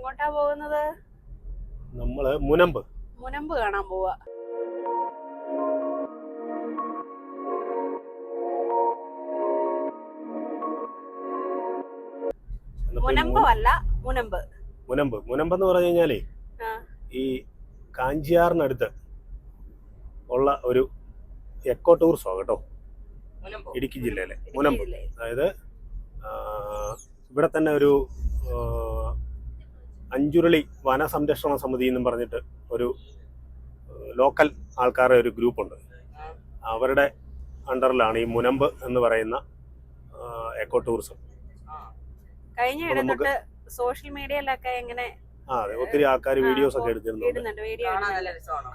എങ്ങോട്ടാ പോകുന്നത്? നമ്മള് മുനമ്പ് കാണാൻ പോവാ. മുനമ്പ് എന്ന് പറഞ്ഞു കഴിഞ്ഞാലേ ഈ കാഞ്ചിയാറിനടുത്ത് ഉള്ള ഒരു എക്കോ ടൂറിസമാണ് കേട്ടോ. ഇടുക്കി ജില്ലയിലെ മുനമ്പ്. അതായത് ഇവിടെ തന്നെ ഒരു അഞ്ചുരുളി വനസംരക്ഷണ സമിതി എന്നും പറഞ്ഞിട്ട് ഒരു ലോക്കൽ ആൾക്കാരുടെ ഒരു ഗ്രൂപ്പുണ്ട്. അവരുടെ അണ്ടറിലാണ് ഈ മുനമ്പ് എന്ന് പറയുന്ന എക്കോ ടൂറിസം. കഴിഞ്ഞ സോഷ്യൽ മീഡിയയിലൊക്കെ എങ്ങനെ ഒത്തിരി ആൾക്കാർ വീഡിയോസ് ഒക്കെ എടുത്തിരുന്നുണ്ട്.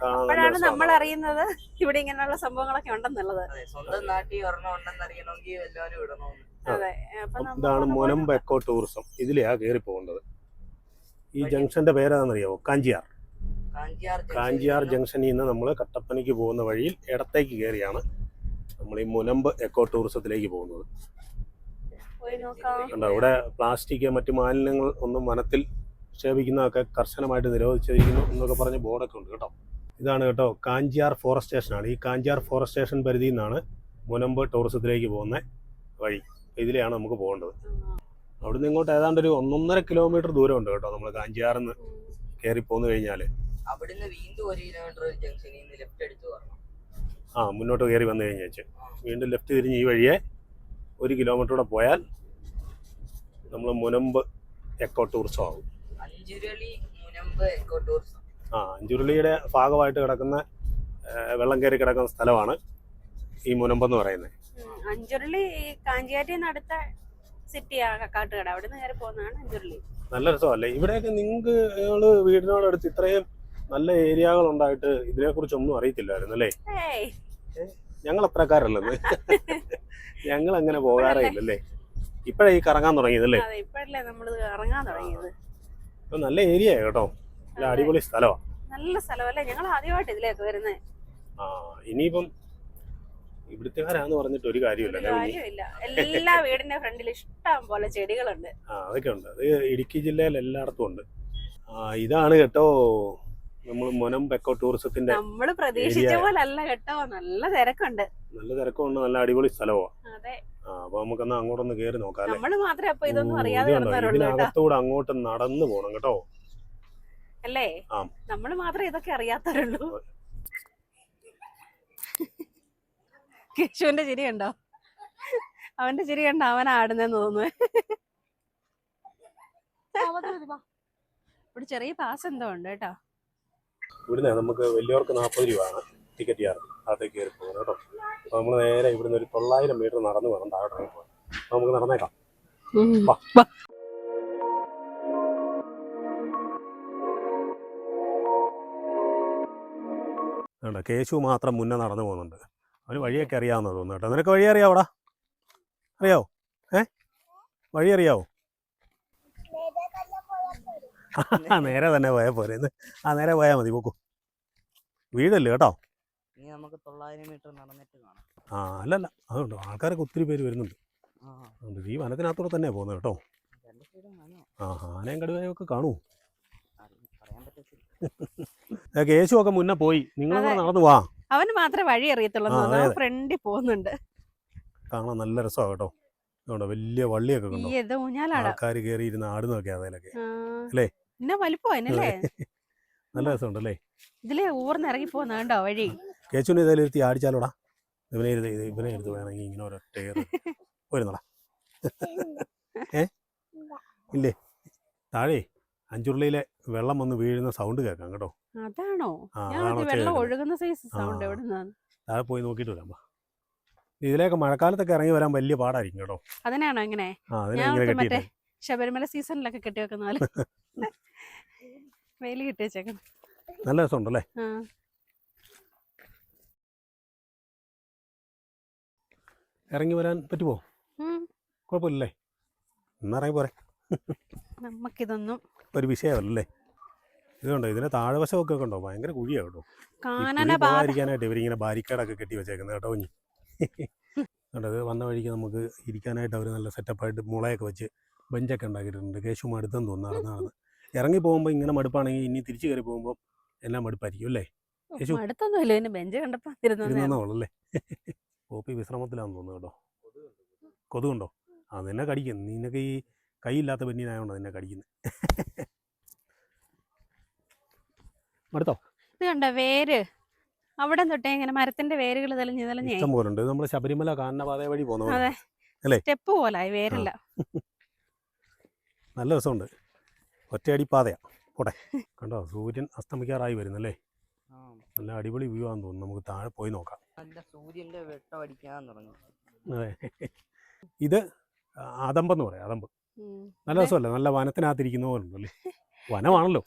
അപ്പോഴാണ് നമ്മൾ അറിയുന്നത് ഇവിടെ ഇങ്ങനെയുള്ള സംഭവങ്ങളൊക്കെ ഉണ്ടെന്നുള്ളത്. ഇതാണ് മുനമ്പ് എക്കോ ടൂറിസം. ഇതിലെയാ കയറി പോകേണ്ടത്. ഈ ജംഗ്ഷന്റെ പേരാണെന്നറിയാമോ? കാഞ്ചിയാർ ജംഗ്ഷനിൽ നിന്ന് നമ്മൾ കട്ടപ്പനയ്ക്ക് പോകുന്ന വഴിയിൽ ഇടത്തേക്ക് കയറിയാണ് നമ്മൾ ഈ മുനമ്പ് എക്കോ ടൂറിസത്തിലേക്ക് പോകുന്നത്. കണ്ടോ, ഇവിടെ പ്ലാസ്റ്റിക് മറ്റു മാലിന്യങ്ങൾ ഒന്നും വനത്തിൽ നിക്ഷേപിക്കുന്നതൊക്കെ കർശനമായിട്ട് നിരോധിച്ചിരിക്കുന്നു എന്നൊക്കെ പറഞ്ഞ് ബോർഡൊക്കെ ഉണ്ട് കേട്ടോ. ഇതാണ് കേട്ടോ കാഞ്ചിയാർ ഫോറസ്റ്റ് സ്റ്റേഷനാണ്. ഈ കാഞ്ചിയാർ ഫോറസ്റ്റ് സ്റ്റേഷൻ പരിധിയിൽ നിന്നാണ് മുനമ്പ് ടൂറിസത്തിലേക്ക് പോകുന്ന വഴി. ഇതിലെയാണ് നമുക്ക് പോകേണ്ടത്. അവിടുന്ന് ഇങ്ങോട്ട് ഏതാണ്ട് ഒരു 1.5 കിലോമീറ്റർ ദൂരം ഉണ്ട് കേട്ടോ. നമ്മൾ കാഞ്ചിയാറിൽ നിന്ന് കയറി പോന്നു കഴിഞ്ഞാൽ മുന്നോട്ട് കയറി വന്നു കഴിഞ്ഞാൽ വീണ്ടും ലെഫ്റ്റ് തിരിഞ്ഞ് ഈ വഴിയെ 1 കിലോമീറ്റർ കൂടെ പോയാൽ നമ്മൾ മുനമ്പ് എക്കോ ടൂറിസം ആകും. അഞ്ചുരുളിയുടെ ഭാഗമായിട്ട് കിടക്കുന്ന വെള്ളം കയറി കിടക്കുന്ന സ്ഥലമാണ് ഈ മുനമ്പെന്ന് പറയുന്നത്. അഞ്ചുരുളി കാഞ്ചിയാറ്റിൽ അടുത്ത സിറ്റിയാണ് കക്കാട്ടുകട. അവിടെ നിന്ന് കയറി പോകുന്നതാണ് അഞ്ചുരുളി. നല്ല രസമല്ലേ? ഇവിടെയൊക്കെ നിങ്ങൾക്ക് വീടിനോടടുത്ത് ഇത്രയും നല്ല ഏരിയകൾ ഉണ്ടായിട്ട് ഇതിനെ കുറിച്ച് ഒന്നും അറിയത്തില്ലായിരുന്നു അല്ലേ? ഞങ്ങൾ അത്രക്കാരല്ലെന്ന്. ഞങ്ങൾ അങ്ങനെ പോകാറേ ഇല്ലല്ലേ? ഇപ്പഴേ ഈ കറങ്ങാൻ തുടങ്ങിയതല്ലേ? നല്ല ഏരിയ കേട്ടോ. നല്ല അടിപൊളി സ്ഥലമാണ്. നല്ല സ്ഥലമല്ലേ? ഞങ്ങൾ ആദ്യമായിട്ട് ഇതിലേക്ക് വരുന്നത്. ഇനിയിപ്പം ഇവിടുത്തുകാരാന്ന് പറഞ്ഞിട്ട് ഒരു കാര്യമില്ല. എല്ലാ വീടിന്റെ ഫ്രണ്ടിൽ ഇഷ്ടം പോലെ ചെടികളുണ്ട്. അതൊക്കെ ഉണ്ട്. അത് ഇടുക്കി ജില്ലയിൽ എല്ലായിടത്തും ഉണ്ട്. ഇതാണ് കേട്ടോ നമ്മൾ മുനമ്പ് എക്കോ ടൂറിസത്തിന്റെ. നമ്മള് പ്രതീക്ഷിച്ച പോലെ അല്ല കേട്ടോ. നല്ല തിരക്കുണ്ട്. നല്ല അടിപൊളി സ്ഥലമാണ്. അപ്പൊ നമുക്കൊന്ന് അങ്ങോട്ടൊന്ന് കയറി നോക്കാം. നമ്മള് മാത്രമേ അപ്പൊ ഇതൊന്നും അറിയാതെ ഇതിനകത്തൂടെ അങ്ങോട്ട് നടന്നു പോണം കേട്ടോ. അല്ലേ? നമ്മള് മാത്രമേ ഇതൊക്കെ അറിയാത്തവരുള്ളൂ. കേശുവിന്റെ ചിരി കണ്ടോ? അവന്റെ ചിരി കണ്ടോ? അവനാടുന്നെന്ന് തോന്നുന്നു. ഇവിടെ ചെറിയ പാസ് എന്തോ ഉണ്ട് കേട്ടോ. ഇവിടുന്ന് നമുക്ക് വലിയവർക്ക് 40 രൂപയാണ് ടിക്കറ്റ് ചാർജ്. അകത്തേക്ക് കയറി പോകുന്നത് കേട്ടോ. അപ്പൊ നമ്മൾ നേരെ ഇവിടുന്ന് ഒരു 900 മീറ്റർ നടന്നു വേണം താഴോട്ട് ഇറങ്ങി പോകാൻ. നമുക്ക് നടന്നേക്കാം. കേശു മാത്രം മുന്നേ നടന്നു പോകുന്നുണ്ട്. അവന് വഴിയൊക്കെ അറിയാവുന്ന തോന്നുന്നു കേട്ടോ. നിനക്ക് വഴി അറിയാവോടാ? അറിയാവോ? വഴി അറിയാവോ? നേരെ തന്നെ പോയാൽ പോരെ. നേരെ പോയാൽ മതി. പോക്കൂ. വീടല്ലേ കേട്ടോ. നമുക്ക് 900 മീറ്റർ നടന്നിട്ട് കാണാം. അല്ലല്ല, അതുകൊണ്ട് ആൾക്കാരൊക്കെ ഒത്തിരി പേര് വരുന്നുണ്ട്. ഈ വനത്തിനകത്തൂടെ തന്നെ പോകുന്നത് കേട്ടോ. ആനയും കടുവയും ഒക്കെ കാണൂ. കേശു ഒക്കെ മുന്നേ പോയി. നിങ്ങളെ നടന്നു പോവാ. അവന് മാത്രമേ വഴി അറിയത്തുള്ളൂ. ഫ്രണ്ടിൽ പോകുന്നുണ്ട്. കാണാൻ നല്ല രസമാണ് കേട്ടോ. അതുകൊണ്ട് വലിയ വള്ളിയൊക്കെ കണ്ടോ. ആൾക്കാർ കയറി ഇരുന്ന് ആടുന്നൊക്കെ അതിലൊക്കെ അല്ലേ? നല്ല രസമുണ്ടല്ലേ? ഇതിലെ ഊർന്നിറങ്ങി പോകുന്നുണ്ടോ വഴി? കേശുവിനെ ഇതേലും ഇരുത്തി ആടിച്ചാലോടാ. ഇവനെ എടുത്ത് വേണമെങ്കിൽ ഇങ്ങനെ ഒരൊറ്റ പോയിരുന്നോടാ. ഇല്ലേ? താഴെ അഞ്ചുരുളിയിലെ വെള്ളം വന്ന് വീഴുന്ന സൗണ്ട് കേൾക്കാം കേട്ടോ. അതാണോ? വെള്ളം ഒഴുകുന്ന സൈസ് സൗണ്ട്. താഴെ പോയി നോക്കിയിട്ട് വരാം. ഇതിലേക്ക് മഴക്കാലത്തൊക്കെ ഇറങ്ങി വരാൻ വലിയ പാടായിരിക്കും കേട്ടോ. അതിനാണോ ഇങ്ങനെ? മറ്റേ ശബരിമല സീസണിലൊക്കെ കെട്ടി വെക്കുന്ന പോലെ വെയിൽ കെട്ടി വെച്ചേക്കണം. നല്ല രസമുണ്ടല്ലേ? ഇറങ്ങി വരാൻ പറ്റുമോ? കുഴപ്പമില്ലല്ലേ? ഇറങ്ങി പോരെ. നമുക്കിതൊന്നും ഒരു വിഷയമല്ലേ? ഇതുണ്ടോ, ഇതിന്റെ താഴ്വശമൊക്കെ ഉണ്ടോ? ഭയങ്കര കുഴിയാണ് കേട്ടോ. പോകാതിരിക്കാനായിട്ട് ഇവരിങ്ങനെ ബാരിക്കേഡൊക്കെ കെട്ടി വെച്ചേക്കുന്നത് കേട്ടോ. അത് വന്ന വഴിക്ക് നമുക്ക് ഇരിക്കാനായിട്ട് അവർ നല്ല സെറ്റപ്പായിട്ട് മുളയൊക്കെ വെച്ച് ബെഞ്ചൊക്കെ ഉണ്ടാക്കിയിട്ടുണ്ട്. കേശു അടുത്തെന്ന് തോന്നുന്നു നടന്ന് ഇറങ്ങി പോകുമ്പോൾ ഇങ്ങനെ മടുപ്പാണെങ്കിൽ ഇനി തിരിച്ചു കയറി പോകുമ്പോൾ എല്ലാം മടുപ്പായിരിക്കും അല്ലേ? യേശു അടുത്തൊന്നുമില്ല, ഇതിന് ബെഞ്ച് കണ്ടപ്പോ ഇരുന്നോളല്ലേ? പോപ്പി വിശ്രമത്തിലാണെന്ന് തോന്നുന്നു കേട്ടോ. കൊതുകുണ്ടോ? ആ നിന്നെ കടിക്കും. നിനക്ക് ഈ കൈയില്ലാത്ത പെണ്ണിനായോണ്ടോ നിന്നെ കടിക്കുന്നത്. മടുത്തോ? ഇത് കണ്ട വേര് അവിടെ തൊട്ടേ ഇങ്ങനെ മരത്തിന്റെ വേരുകൾ തെളിഞ്ഞ് തെളിഞ്ഞേ ഇഷ്ടം പോലെ ഉണ്ട്. നമ്മൾ ശബരിമല കാനനപാത വഴി പോകുന്നത് അതെ അല്ലേ? സ്റ്റെപ്പ് പോലായി വേരല്ല. നല്ല രസമുണ്ട്. ഒറ്റയടി പാതയാ. പോട്ടെ. കണ്ടോ സൂര്യൻ അസ്തമിക്കാറായി വരുന്നല്ലേ? നല്ല അടിപൊളി വ്യൂ ആണെന്ന് തോന്നുന്നു. നമുക്ക് താഴെ പോയി നോക്കാം. നല്ല സൂര്യന്റെ വെട്ടം അടിക്കാൻ തുടങ്ങി. അതെ, ഇത് അതമ്പെന്ന് പറയാം. അതമ്പ് നല്ല രസമല്ലേ? നല്ല വനത്തിനകത്തിരിക്കുന്ന പോലെ ഉണ്ടല്ലേ? വനമാണല്ലോ.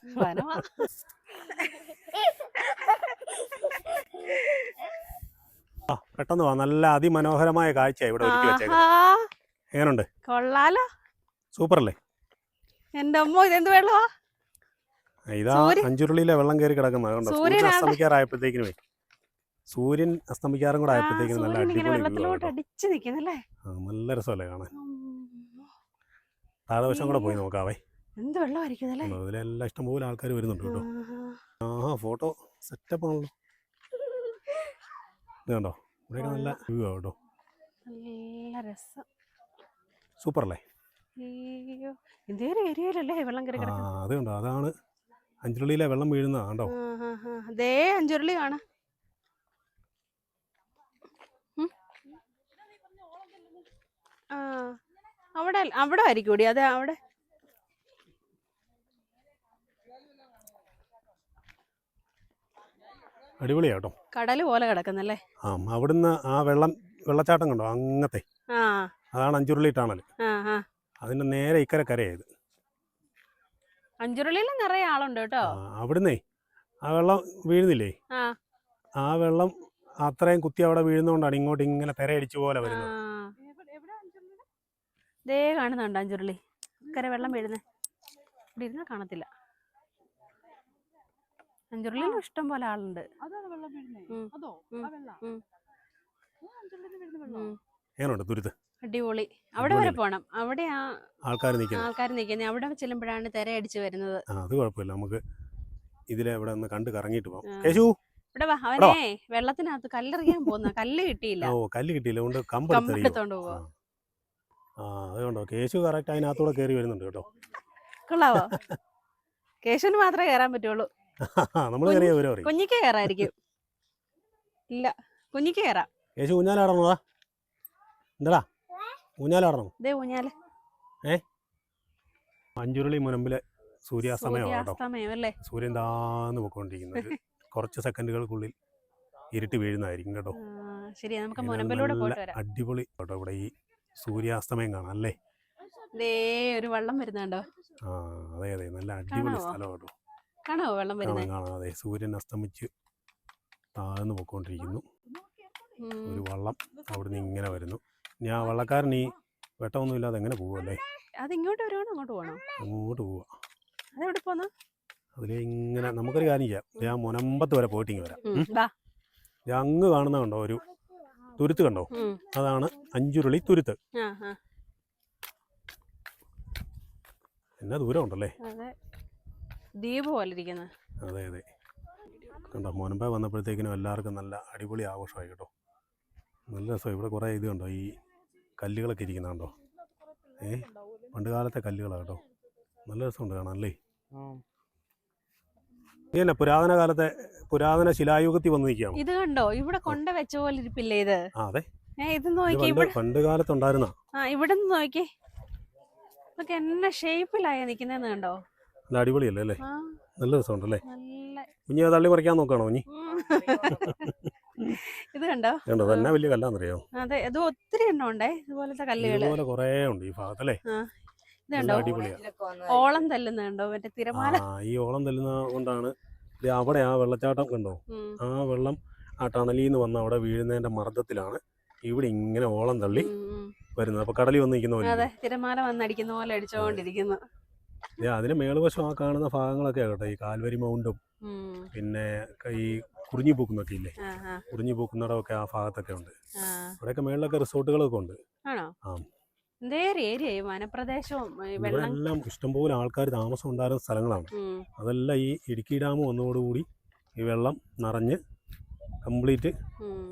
ആ പെട്ടെന്ന് വാ. നല്ല അതിമനോഹരമായ കാഴ്ച ഇവിടെ ഒരുക്കി വെച്ചേക്കുന്നത്. എങ്ങനെയുണ്ട്? കൊള്ളാലോ, സൂപ്പർ അല്ലേ? എന്റെ അമ്മോ ഇതെന്ത് വെള്ളമാ? ഇതാ അഞ്ചുരുളിയിലെ വെള്ളം കയറി കിടക്കുന്നത്. സൂര്യൻ അസ്തമിക്കാറായപ്പോഴത്തേക്കിനുമേ സൂര്യൻ അസ്തമിക്കാറും കൂടെ ആയപ്പോഴത്തേക്കും നല്ല വെള്ളത്തിലോട്ട് അടിച്ചു നിൽക്കുന്നല്ലേ? നല്ല രസമല്ലേ കാണാൻ? താഴെ വശം കൂടെ പോയി നോക്കാവേ. എന്ത് വെള്ളമായിരിക്കും ഇതിലെല്ലാം ഇഷ്ടംപോലെ ആൾക്കാർ വരുന്നുണ്ട് കേട്ടോ. ആ ഫോട്ടോ സെറ്റപ്പ് ആണല്ലോ. ഇത് കണ്ടോ? ഇവിടെയൊക്കെ നല്ല വ്യൂ ആ കേട്ടോ. നല്ല രസം. സൂപ്പർ അല്ലേ? ഇതേ ഏരിയയിലല്ലേ വെള്ളം കയറി കിടക്കുന്നത്? അത് കണ്ടോ? അതാണ് അഞ്ചുരുളിയിലെ വെള്ളം വീഴുന്നതാ കണ്ടോ? അതേ അഞ്ചുരുളി കാണാം. അവിടെ അവിടെ ആയിരിക്കൂടി. അതെ അവിടെ അടിപൊളിയാട്ടോ. കടല് പോലെ കിടക്കുന്നല്ലേ? ആ അവിടുന്ന് ആ വെള്ളച്ചാട്ടം കണ്ടോ? അങ്ങത്തെ അതാണ് അഞ്ചുരുളി ടണൽ. അതിന്റെ നേരെ ഇക്കരെ കരയായത്. അഞ്ചുരുളിയിൽ നിറയെ ആളുണ്ട് കേട്ടോ. അവിടുന്നേ ആ വെള്ളം വീഴുന്നില്ലേ? ആ വെള്ളം അത്രയും കുത്തി അവിടെ വീഴുന്നോണ്ടാണ് ഇങ്ങോട്ട് ഇങ്ങനെ തിരയടിച്ചു പോലെ വരുന്നത്. ദേ കാണുന്നുണ്ട് അഞ്ചുരുളി. ഇക്കരെ വെള്ളം വീഴുന്നേ. ഇവിടെ ഇരുന്നാ കാണത്തില്ല. അഞ്ചുരുളിയിലും ഇഷ്ടം പോലെ ആളുണ്ട്. എങ്ങനെയുണ്ട് തുരുത്ത്? അടിപൊളി. അവിടെ വരെ പോണം. അവിടെ ആൾക്കാർ നിൽക്കുന്നത്. അവിടെ ചെല്ലുമ്പോഴാണ് തിരയടിച്ചു വരുന്നത്. അത് കുഴപ്പമില്ല. നമുക്ക് ഇതിലെ ഇവിടെ ഒന്ന് കണ്ട് കറങ്ങിയിട്ട് പോകാം. കേശു ഇവിടെ വാ. അവനെ വെള്ളത്തിനകത്ത് കല്ലെറിയാൻ പോകുന്ന കല്ല് കിട്ടിയില്ല. കല്ല് കിട്ടിയില്ല. കൊണ്ട് കമ്പെടുത്തോണ്ട് പോവാ. അതുകൊണ്ടോ കേശു കറക്റ്റ് അതിനകത്തൂടെ കയറി വരുന്നുണ്ട് കേട്ടോ. കൊള്ളാവോ? കേശുവിന് മാത്രമേ കയറാൻ പറ്റുള്ളൂ. കുഞ്ഞിക്ക് കയറായിരിക്കും. ഇല്ല, കുഞ്ഞിക്ക് കയറാം. കേശു ഊഞ്ഞാലാടണോടാ? എന്താടാ ഊഞ്ഞാലാടണോ? ഊഞ്ഞാല്. അഞ്ചുരുളി മുനമ്പിലെ സൂര്യാസ്തമയം അല്ലേ? സൂര്യൻ താന്ന് പോയിക്കൊണ്ടിരിക്കുന്നത്. കുറച്ച് സെക്കൻഡുകൾക്കുള്ളിൽ ഇരുട്ട് വീഴുന്നതായിരിക്കും കേട്ടോ. ശരി, നമുക്ക് മുനമ്പിലൂടെ പോയിട്ട് വരാം. അടിപൊളി കേട്ടോ ഇവിടെ ഈ സൂര്യാസ്തമയം കാണാം അല്ലേ? ഒരു വെള്ളം വരുന്നുണ്ടോ? അതെ അതെ, നല്ല അടിപൊളി സ്ഥലം കേട്ടോ. കാണാവോ വെള്ളം വരുന്നത്? കാണാം. അതെ, സൂര്യൻ അസ്തമിച്ച് താഴ്ന്നു പോയിക്കൊണ്ടിരിക്കുന്നു. ഒരു വള്ളം അവിടുന്ന് ഇങ്ങനെ വരുന്നു. ഇനി ആ വള്ളക്കാരൻ ഈ വെട്ടമൊന്നും ഇല്ലാതെ എങ്ങനെ പോവല്ലേ? അത് ഇങ്ങോട്ട് വരുവാണോ അങ്ങോട്ട് പോകണോ? അങ്ങോട്ട് പോവാ. അതെവിടെ പോന്ന? അതിലെ ഇങ്ങനെ നമുക്കൊരു കാര്യം ചെയ്യാം. ഞാൻ മുനമ്പത്ത് വരെ പോയിട്ട് ഇങ്ങനെ വരാം. അങ്ങ് കാണുന്ന കണ്ടോ ഒരു തുരുത്ത് കണ്ടോ? അതാണ് അഞ്ചുരുളി തുരുത്ത്. എന്നാ ദൂരം ഉണ്ടല്ലേ? ദ്വീപ് പോലെ ഇരിക്കുന്ന. അതെ അതെ കണ്ടോ? മുനമ്പേ വന്നപ്പോഴത്തേക്കിനും എല്ലാവർക്കും നല്ല അടിപൊളി ആഘോഷമായി കേട്ടോ. നല്ല രസം. ഇവിടെ കുറേ ഇത് കണ്ടോ? ഈ കല്ലുകളൊക്കെ ഇരിക്കുന്ന കണ്ടോ? പണ്ട് കാലത്തെ കല്ലുകളാണ് കേട്ടോ. നല്ല രസമുണ്ട് കാണാനല്ലേ? ഇതന്നെ പുരാതന ശിലായുഗത്തിൽ വന്ന് നിൽക്കുകയാണ്. ഇത് കണ്ടോ? ഇവിടെ കൊണ്ട വെച്ച പോലെ ഇരിപ്പില്ലേ ഇത്? അതെ, ഇത് നോക്കി. പണ്ട് കാലത്തുണ്ടായിരുന്ന. ഇവിടെ നിന്ന് നോക്കി. ഇതൊക്കെ എന്നെ ഷേപ്പിലായ നിൽക്കുന്നതെന്ന് കണ്ടോ? നല്ല അടിപൊളിയല്ലേ അല്ലേ? നല്ല രസമുണ്ടല്ലേ? കുഞ്ഞ് തള്ളി പറിക്കാൻ നോക്കണോ കുഞ്ഞി? ഇത് കണ്ടോ? കണ്ടോ? തന്നെ വലിയ കല്ലാന്നറിയോ? അതെ, ഇത് ഒത്തിരി എണ്ണം ഉണ്ടേ ഇതുപോലത്തെ കല്ലുകള്. ഇതുപോലെ കുറേ ഉണ്ട് ഈ ഭാഗത്തല്ലേ? ഇത് കണ്ടോ? ഓളം തല്ലുന്നുണ്ടോ? മറ്റേ തിരമാല. ഈ ഓളം തല്ലുന്ന കൊണ്ടാണ് അവിടെ ആ വെള്ളച്ചാട്ടം കണ്ടോ? ആ വെള്ളം ആ ടണലിൽ നിന്ന് വന്ന് അവിടെ വീഴുന്നതിന്റെ മർദ്ദത്തിലാണ് ഇവിടെ ഇങ്ങനെ ഓളം തള്ളി വരുന്നത്. അപ്പൊ കടലിൽ വന്ന് നിൽക്കുന്ന പോലെ. അതെ, തിരമാല വന്നടിക്കുന്ന പോലെ അടിച്ചോണ്ടിരിക്കുന്നു. അതിന് മേളുവശം ആ കാണുന്ന ഭാഗങ്ങളൊക്കെ കേട്ടോ. ഈ കാൽവരി മൗണ്ടും പിന്നെ ഈ കുറിഞ്ഞി പൂക്കുന്നൊക്കെ ഇല്ലേ? കുറിഞ്ഞി പൂക്കുന്നിടമൊക്കെ ആ ഭാഗത്തൊക്കെ ഉണ്ട്. അവിടെയൊക്കെ മേളിലൊക്കെ റിസോർട്ടുകളൊക്കെ ഉണ്ട്. ആണോ? എന്തേറെ ഏരിയ വനപ്രദേശവും ഇവിടെ വെള്ളം. എല്ലാം ഇഷ്ടംപോലെ ആൾക്കാർ താമസം ഉണ്ടായിരുന്ന സ്ഥലങ്ങളാണ്. ഉം. അതെല്ലാം ഈ ഇടുക്കി ഡാം വന്നതോടുകൂടി ഈ വെള്ളം നിറഞ്ഞ് കംപ്ലീറ്റ് ഉം.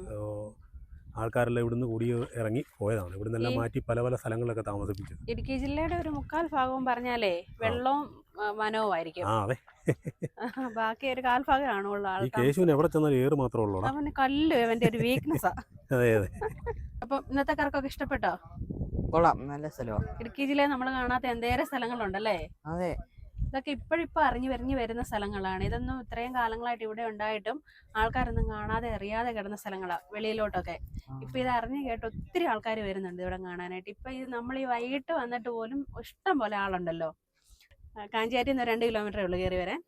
ആൾക്കാരെല്ലാം ഇവിടുന്ന് കൂടി ഇറങ്ങി പോയതാണ്. ഇവിടുന്ന് എല്ലാം മാറ്റി പല പല സ്ഥലങ്ങളിലൊക്കെ താമസിപ്പിച്ചത്. ഇടുക്കി ജില്ലയുടെ ഒരു 3/4 ഭാഗവും പറഞ്ഞാലേ വെള്ളവും വനവും ആയിരിക്കും. ആ അതെ. ബാക്കി ഒരു 1/4 ഭാഗം കാണുള്ളൂ ഈ ആൾക്കാർ. കേശുവിന് എവിടെ ചെന്നാൽ ഏറ് മാത്രമേ ഉള്ളൂ. അവന് കല്ല് അവന്റെ ഒരു വീക്ക്നെസ്സാ. അതെ അതെ. അപ്പം ഇന്നത്തെ കറക്കൊക്കെ ഇഷ്ടപ്പെട്ടോ? കൊള്ളാം, നല്ല സ്ഥലമാണ്. ഇടുക്കി ജില്ലയിൽ നമ്മൾ കാണാത്ത എന്തേറെ സ്ഥലങ്ങളുണ്ടല്ലേ? അതെ. ഇതൊക്കെ ഇപ്പോഴിപ്പോൾ അറിഞ്ഞു വരുന്ന സ്ഥലങ്ങളാണ്. ഇതൊന്നും ഇത്രയും കാലങ്ങളായിട്ട് ഇവിടെ ഉണ്ടായിട്ടും ആൾക്കാരൊന്നും കാണാതെ അറിയാതെ കിടന്ന സ്ഥലങ്ങളാണ് വെളിയിലോട്ടൊക്കെ. ഇപ്പം ഇത് അറിഞ്ഞു കേട്ട് ഒത്തിരി ആൾക്കാർ വരുന്നുണ്ട് ഇവിടെ കാണാനായിട്ട്. ഇപ്പം ഇത് നമ്മൾ ഈ വൈകിട്ട് വന്നിട്ട് പോലും ഇഷ്ടം പോലെ ആളുണ്ടല്ലോ. കാഞ്ചിയാറ്റിൽ നിന്ന് 2 കിലോമീറ്ററേ ഉള്ളൂ കയറി വരാൻ.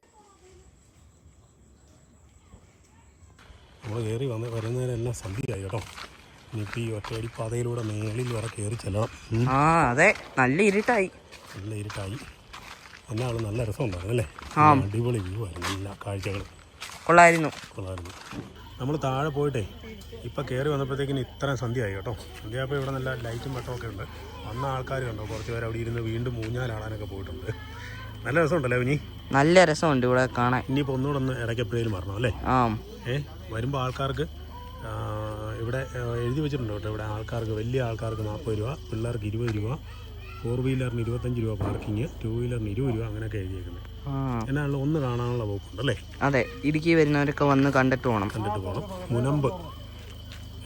നമ്മൾ കയറി വരുന്നതിനെല്ലാം സന്ധ്യയായി കേട്ടോ. ഇനിയിപ്പോൾ ഈ ഒറ്റയടി പാതയിലൂടെ മേളിൽ വരെ കയറി ചെല്ലണം. ആ അതെ, നല്ല ഇരുട്ടായി. നല്ല ഇരുട്ടായി. എന്നാണ് നല്ല രസമുണ്ടായിരുന്നു അല്ലേ? അടിപൊളി വ്യൂ ആയിരുന്നു. എല്ലാ കാഴ്ചകളും കൊള്ളായിരുന്നു. നമ്മൾ താഴെ പോയിട്ടേ ഇപ്പം കയറി വന്നപ്പോഴത്തേക്കിന് ഇത്രയും സന്ധ്യയായി കേട്ടോ. സന്ധ്യയായപ്പോൾ ഇവിടെ നല്ല ലൈറ്റും വെട്ടമൊക്കെ ഉണ്ട്. വന്ന ആൾക്കാർ കണ്ടോ, കുറച്ച് പേര് അവിടെ ഇരുന്ന് വീണ്ടും ഊഞ്ഞാലാടാനൊക്കെ പോയിട്ടുണ്ട്. നല്ല രസമുണ്ടല്ലേ കുഞ്ഞി? നല്ല രസമുണ്ട് ഇവിടെ കാണാൻ. ഇനിയിപ്പോൾ ഒന്നുകൂടെ ഒന്ന് ഇടയ്ക്കെപ്പോഴേലും വരണം അല്ലേ? വരുമ്പോൾ ആൾക്കാർക്ക് ഇവിടെ എഴുതി വെച്ചിട്ടുണ്ട് കേട്ടോ. ഇവിടെ ആൾക്കാർക്ക്, വലിയ ആൾക്കാർക്ക് 40 രൂപ, പിള്ളേർക്ക് 20 രൂപ, 4 വീലറിന് 25 രൂപ പാർക്കിങ്, 2 വീലറിന് 20 രൂപ, അങ്ങനെയൊക്കെ എഴുതിയേക്കുന്നത്. എന്നാണല്ലോ ഒന്ന് കാണാനുള്ള പോക്കുണ്ടല്ലേ? അതെ, ഇടുക്കി വരുന്നവരൊക്കെ വന്ന് കണ്ടിട്ട് പോകണം. മുനമ്പ്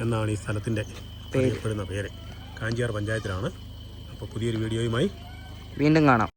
എന്നാണ് ഈ സ്ഥലത്തിൻ്റെ പേര്. കാഞ്ചിയാർ പഞ്ചായത്തിലാണ്. അപ്പോൾ പുതിയൊരു വീഡിയോയുമായി വീണ്ടും കാണാം.